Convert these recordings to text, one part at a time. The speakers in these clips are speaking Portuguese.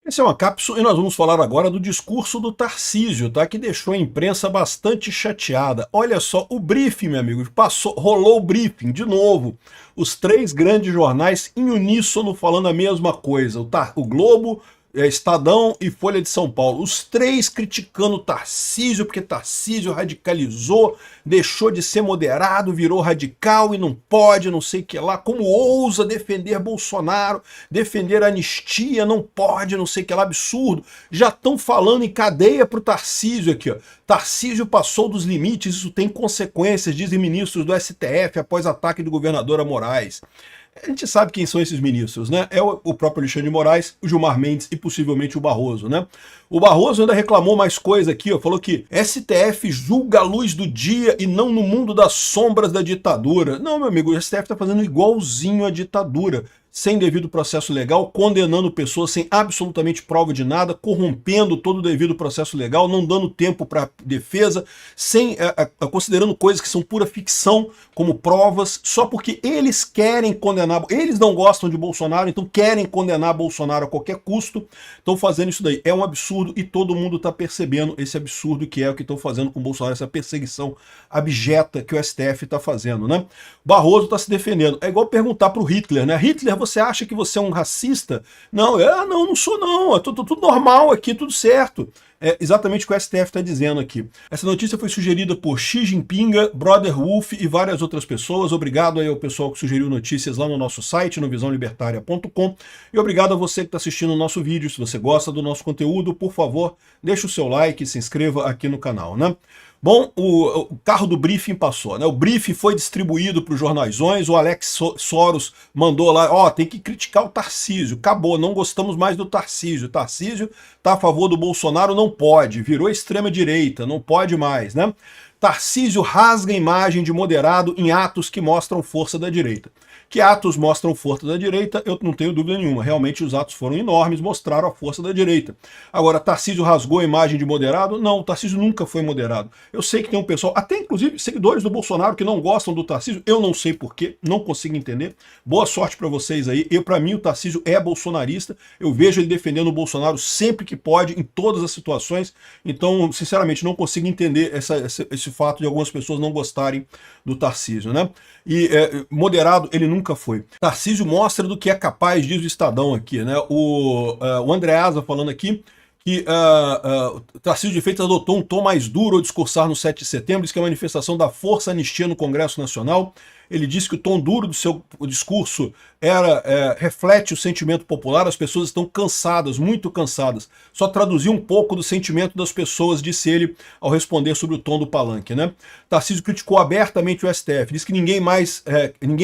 Esse é uma cápsula e nós vamos falar agora do discurso do Tarcísio, tá? Que deixou a imprensa bastante chateada. Olha só, o briefing, meu amigo, rolou o briefing de novo. Os três grandes jornais em uníssono falando a mesma coisa. O Globo, Estadão e Folha de São Paulo. Os três criticando o Tarcísio, porque Tarcísio radicalizou, deixou de ser moderado, virou radical e não pode, não sei o que lá. Como ousa defender Bolsonaro, defender a anistia, não pode, não sei o que lá, absurdo. Já estão falando em cadeia pro Tarcísio aqui, ó. Tarcísio passou dos limites, isso tem consequências, dizem ministros do STF após ataque do governador a Moraes. A gente sabe quem são esses ministros, né? É o próprio Alexandre de Moraes, o Gilmar Mendes e possivelmente o Barroso, né? O Barroso ainda reclamou mais coisa aqui, ó, falou que STF julga a luz do dia e não no mundo das sombras da ditadura. Não, meu amigo, o STF está fazendo igualzinho à ditadura, sem devido processo legal, condenando pessoas sem absolutamente prova de nada, corrompendo todo o devido processo legal, não dando tempo para defesa, considerando coisas que são pura ficção como provas, só porque eles querem condenar, eles não gostam de Bolsonaro, então querem condenar Bolsonaro a qualquer custo, estão fazendo isso daí. É um absurdo e todo mundo está percebendo esse absurdo que é o que estão fazendo com Bolsonaro, essa perseguição abjeta que o STF está fazendo, né? Barroso está se defendendo. É igual perguntar para o Hitler, né? Hitler, você acha que você é um racista? Não, não sou não, é tudo normal aqui, tudo certo. É exatamente o que o STF está dizendo aqui. Essa notícia foi sugerida por Xi Jinping, Brother Wolf e várias outras pessoas. Obrigado aí ao pessoal que sugeriu notícias lá no nosso site, no visãolibertaria.com. E obrigado a você que está assistindo o nosso vídeo. Se você gosta do nosso conteúdo, por favor, deixe o seu like e se inscreva aqui no canal, né? Bom, o carro do briefing passou, né? O briefing foi distribuído para os jornalzões, o Alex Soros mandou lá, ó, tem que criticar o Tarcísio, acabou, não gostamos mais do Tarcísio. Tarcísio tá a favor do Bolsonaro, não pode, virou extrema direita, não pode mais, né? Tarcísio rasga a imagem de moderado em atos que mostram força da direita. Que atos mostram força da direita, eu não tenho dúvida nenhuma. Realmente os atos foram enormes, mostraram a força da direita. Agora, Tarcísio rasgou a imagem de moderado? Não, Tarcísio nunca foi moderado. Eu sei que tem um pessoal, até inclusive seguidores do Bolsonaro, que não gostam do Tarcísio. Eu não sei porquê, não consigo entender. Boa sorte para vocês aí. Para mim, o Tarcísio é bolsonarista. Eu vejo ele defendendo o Bolsonaro sempre que pode, em todas as situações. Então, sinceramente, não consigo entender esse fato de algumas pessoas não gostarem do Tarcísio, né? E moderado ele nunca foi. Tarcísio mostra do que é capaz, diz o Estadão aqui, né? O Andreasa falando aqui que Tarcísio de Freitas adotou um tom mais duro ao discursar no 7 de setembro, diz que é a manifestação da força anistia no Congresso Nacional. Ele disse que o tom duro do seu discurso reflete o sentimento popular, as pessoas estão cansadas, muito cansadas. Só traduziu um pouco do sentimento das pessoas, disse ele ao responder sobre o tom do palanque, né? Tarcísio criticou abertamente o STF, disse que ninguém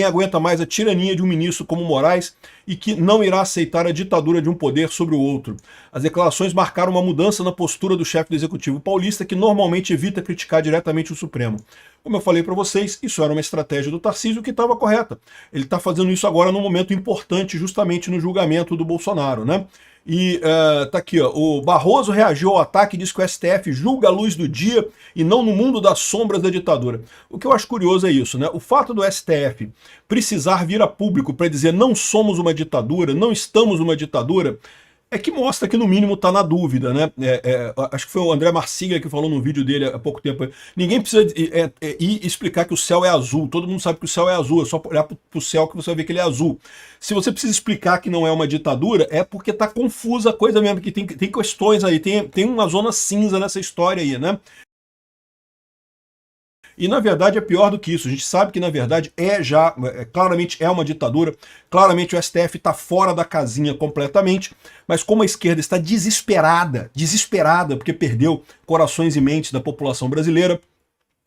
aguenta mais a tirania de um ministro como Moraes e que não irá aceitar a ditadura de um poder sobre o outro. As declarações marcaram uma mudança na postura do chefe do Executivo paulista, que normalmente evita criticar diretamente o Supremo. Como eu falei para vocês, isso era uma estratégia do Tarcísio que estava correta. Ele está fazendo isso agora num momento importante, justamente no julgamento do Bolsonaro, né? E tá aqui, ó, o Barroso reagiu ao ataque e disse que o STF julga a luz do dia e não no mundo das sombras da ditadura. O que eu acho curioso é isso, né? O fato do STF precisar vir a público para dizer não somos uma ditadura, não estamos numa ditadura, é que mostra que no mínimo está na dúvida, né? Acho que foi o André Marsiga que falou no vídeo dele há pouco tempo. Ninguém precisa ir explicar que o céu é azul. Todo mundo sabe que o céu é azul. É só olhar para o céu que você vai ver que ele é azul. Se você precisa explicar que não é uma ditadura, é porque está confusa a coisa mesmo, que tem questões aí, tem uma zona cinza nessa história aí, né? E na verdade é pior do que isso. A gente sabe que na verdade claramente é uma ditadura, claramente o STF está fora da casinha completamente, mas como a esquerda está desesperada porque perdeu corações e mentes da população brasileira,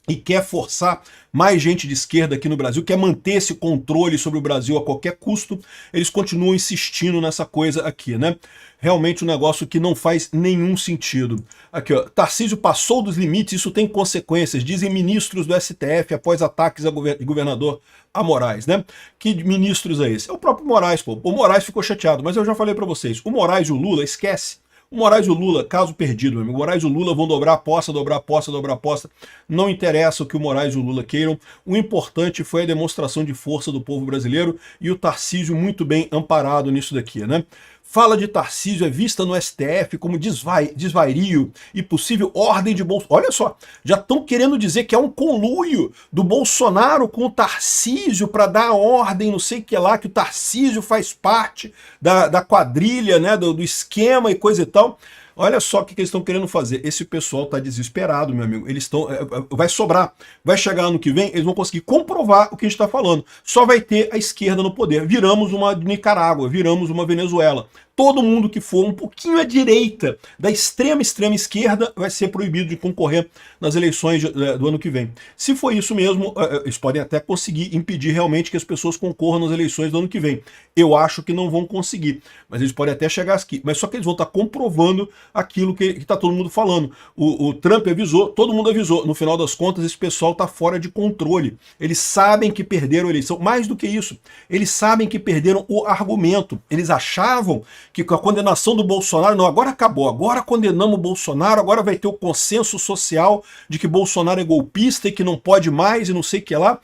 e quer forçar mais gente de esquerda aqui no Brasil, quer manter esse controle sobre o Brasil a qualquer custo, eles continuam insistindo nessa coisa aqui, né? Realmente um negócio que não faz nenhum sentido. Aqui, ó, Tarcísio passou dos limites, isso tem consequências, dizem ministros do STF após ataques a governador a Moraes, né? Que ministros é esse? É o próprio Moraes, pô. O Moraes ficou chateado, mas eu já falei para vocês, o Moraes e o Lula, esquece. O Moraes e o Lula, caso perdido, meu amigo. O Moraes e o Lula vão dobrar a aposta, dobrar a aposta, dobrar a aposta. Não interessa o que o Moraes e o Lula queiram. O importante foi a demonstração de força do povo brasileiro e o Tarcísio muito bem amparado nisso daqui, né? Fala de Tarcísio é vista no STF como desvario e possível ordem de Bolsonaro. Olha só, já estão querendo dizer que é um conluio do Bolsonaro com o Tarcísio para dar ordem, não sei o que lá, que o Tarcísio faz parte da quadrilha, né, do esquema e coisa e tal. Olha só o que eles estão querendo fazer. Esse pessoal está desesperado, meu amigo. Eles estão. Vai sobrar. Vai chegar ano que vem, eles vão conseguir comprovar o que a gente está falando. Só vai ter a esquerda no poder. Viramos uma Nicarágua, viramos uma Venezuela. Todo mundo que for um pouquinho à direita da extrema esquerda vai ser proibido de concorrer nas eleições do ano que vem. Se for isso mesmo, eles podem até conseguir impedir realmente que as pessoas concorram nas eleições do ano que vem. Eu acho que não vão conseguir, mas eles podem até chegar aqui. Mas só que eles vão estar comprovando aquilo que está todo mundo falando. O Trump avisou, todo mundo avisou. No final das contas, esse pessoal está fora de controle. Eles sabem que perderam a eleição. Mais do que isso, eles sabem que perderam o argumento. Eles achavam que com a condenação do Bolsonaro, não, agora acabou, agora condenamos o Bolsonaro, agora vai ter o consenso social de que Bolsonaro é golpista e que não pode mais e não sei o que lá.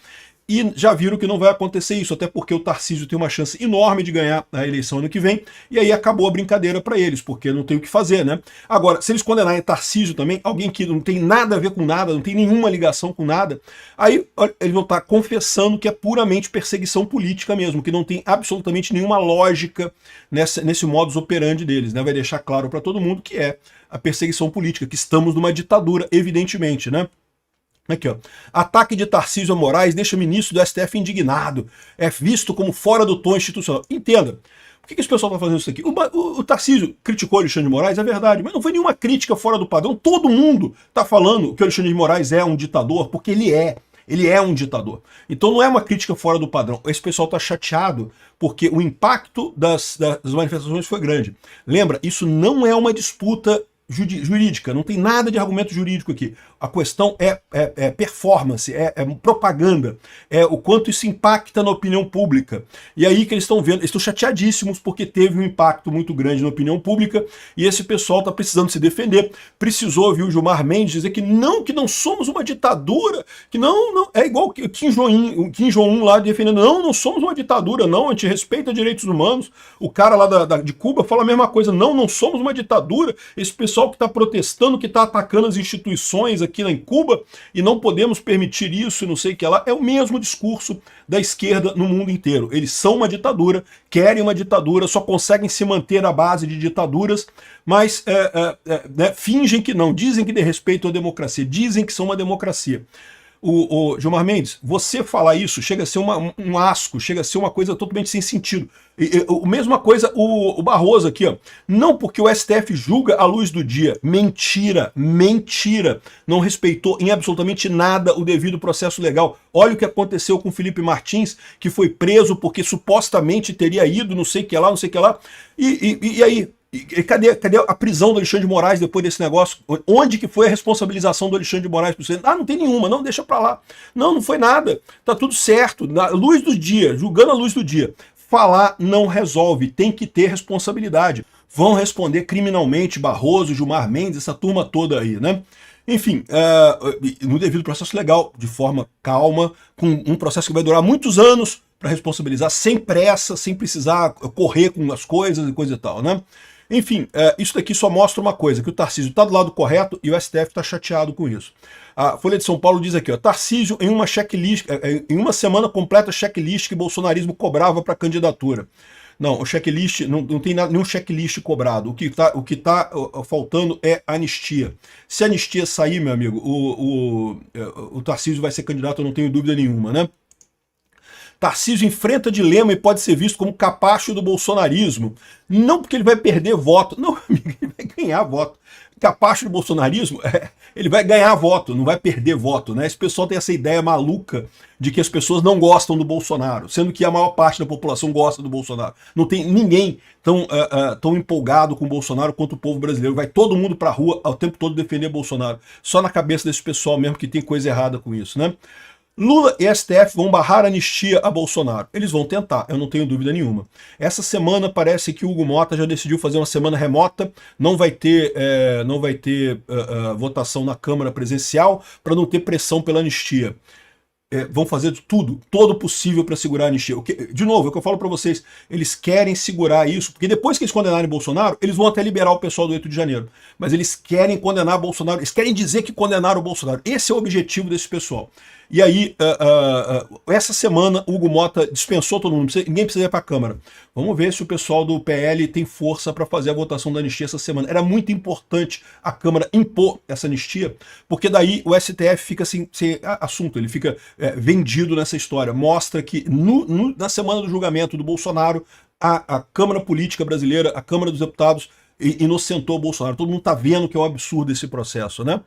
E já viram que não vai acontecer isso, até porque o Tarcísio tem uma chance enorme de ganhar a eleição ano que vem, e aí acabou a brincadeira para eles, porque não tem o que fazer, né? Agora, se eles condenarem Tarcísio também, alguém que não tem nada a ver com nada, não tem nenhuma ligação com nada, aí eles vão estar confessando que é puramente perseguição política mesmo, que não tem absolutamente nenhuma lógica nesse modus operandi deles, né? Vai deixar claro para todo mundo que é a perseguição política, que estamos numa ditadura, evidentemente, né? Aqui, ó. Ataque de Tarcísio a Moraes deixa o ministro do STF indignado. É visto como fora do tom institucional. Entenda. Por que esse pessoal está fazendo isso aqui? O Tarcísio criticou o Alexandre de Moraes, é verdade, mas não foi nenhuma crítica fora do padrão. Todo mundo está falando que o Alexandre de Moraes é um ditador, porque ele é. Ele é um ditador. Então não é uma crítica fora do padrão. Esse pessoal está chateado porque o impacto das manifestações foi grande. Lembra, isso não é uma disputa jurídica, não tem nada de argumento jurídico aqui. A questão é performance, é propaganda, é o quanto isso impacta na opinião pública. E aí que eles estão vendo, eles estão chateadíssimos porque teve um impacto muito grande na opinião pública e esse pessoal está precisando se defender. Precisou ouvir o Gilmar Mendes dizer que não somos uma ditadura, que não é igual o Kim Jong-un lá defendendo, não somos uma ditadura, não, a gente respeita direitos humanos. O cara lá de Cuba fala a mesma coisa, não somos uma ditadura. Esse pessoal que está protestando, que está atacando as instituições aqui em Cuba, e não podemos permitir isso, e não sei o que lá, é o mesmo discurso da esquerda no mundo inteiro. Eles são uma ditadura, querem uma ditadura, só conseguem se manter à base de ditaduras, mas né, fingem que não, dizem que respeitam a democracia, dizem que são uma democracia. O Gilmar Mendes, você falar isso chega a ser um asco, chega a ser uma coisa totalmente sem sentido. Mesma coisa o Barroso aqui, ó. Não porque o STF julga à luz do dia. Mentira, mentira. Não respeitou em absolutamente nada o devido processo legal. Olha o que aconteceu com o Felipe Martins, que foi preso porque supostamente teria ido não sei o que lá, não sei o que lá. E aí? E cadê a prisão do Alexandre de Moraes depois desse negócio? Onde que foi a responsabilização do Alexandre de Moraes? Não tem nenhuma, não, deixa pra lá. Não foi nada. Tá tudo certo. Na luz do dia, julgando a luz do dia. Falar não resolve, tem que ter responsabilidade. Vão responder criminalmente Barroso, Gilmar Mendes, essa turma toda aí, né? Enfim, no devido processo legal, de forma calma, com um processo que vai durar muitos anos para responsabilizar, sem pressa, sem precisar correr com as coisas e coisa e tal, né? Enfim, isso daqui só mostra uma coisa, que o Tarcísio está do lado correto e o STF está chateado com isso. A Folha de São Paulo diz aqui, ó, Tarcísio em uma checklist, em uma semana completa checklist que bolsonarismo cobrava para candidatura. Não, o checklist, não tem nenhum checklist cobrado. O que tá faltando é anistia. Se a anistia sair, meu amigo, o Tarcísio vai ser candidato, eu não tenho dúvida nenhuma, né? Tarcísio enfrenta dilema e pode ser visto como capacho do bolsonarismo. Não porque ele vai perder voto. Não, amigo, ele vai ganhar voto. Capacho do bolsonarismo, ele vai ganhar voto, não vai perder voto, né? Esse pessoal tem essa ideia maluca de que as pessoas não gostam do Bolsonaro, sendo que a maior parte da população gosta do Bolsonaro. Não tem ninguém tão empolgado com o Bolsonaro quanto o povo brasileiro. Vai todo mundo pra rua o tempo todo defender Bolsonaro. Só na cabeça desse pessoal mesmo que tem coisa errada com isso, né? Lula e STF vão barrar a anistia a Bolsonaro. Eles vão tentar, eu não tenho dúvida nenhuma. Essa semana parece que o Hugo Mota já decidiu fazer uma semana remota, não vai ter votação na Câmara presencial para não ter pressão pela anistia. vão fazer tudo, todo possível para segurar a anistia. De novo, é o que eu falo para vocês, eles querem segurar isso, porque depois que eles condenarem Bolsonaro, eles vão até liberar o pessoal do 8 de janeiro. Mas eles querem condenar Bolsonaro, eles querem dizer que condenaram o Bolsonaro. Esse é o objetivo desse pessoal. E aí, essa semana, o Hugo Mota dispensou todo mundo, ninguém precisa ir para a Câmara. Vamos ver se o pessoal do PL tem força para fazer a votação da anistia essa semana. Era muito importante a Câmara impor essa anistia, porque daí o STF fica sem assunto, ele fica vendido nessa história. Mostra que na semana do julgamento do Bolsonaro, a Câmara Política Brasileira, a Câmara dos Deputados, inocentou o Bolsonaro. Todo mundo está vendo que é um absurdo esse processo, né?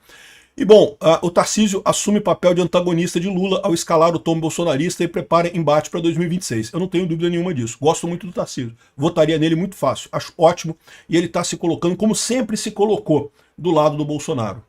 E bom, o Tarcísio assume papel de antagonista de Lula ao escalar o tom bolsonarista e prepara embate para 2026. Eu não tenho dúvida nenhuma disso. Gosto muito do Tarcísio. Votaria nele muito fácil. Acho ótimo. E ele está se colocando, como sempre se colocou, do lado do Bolsonaro.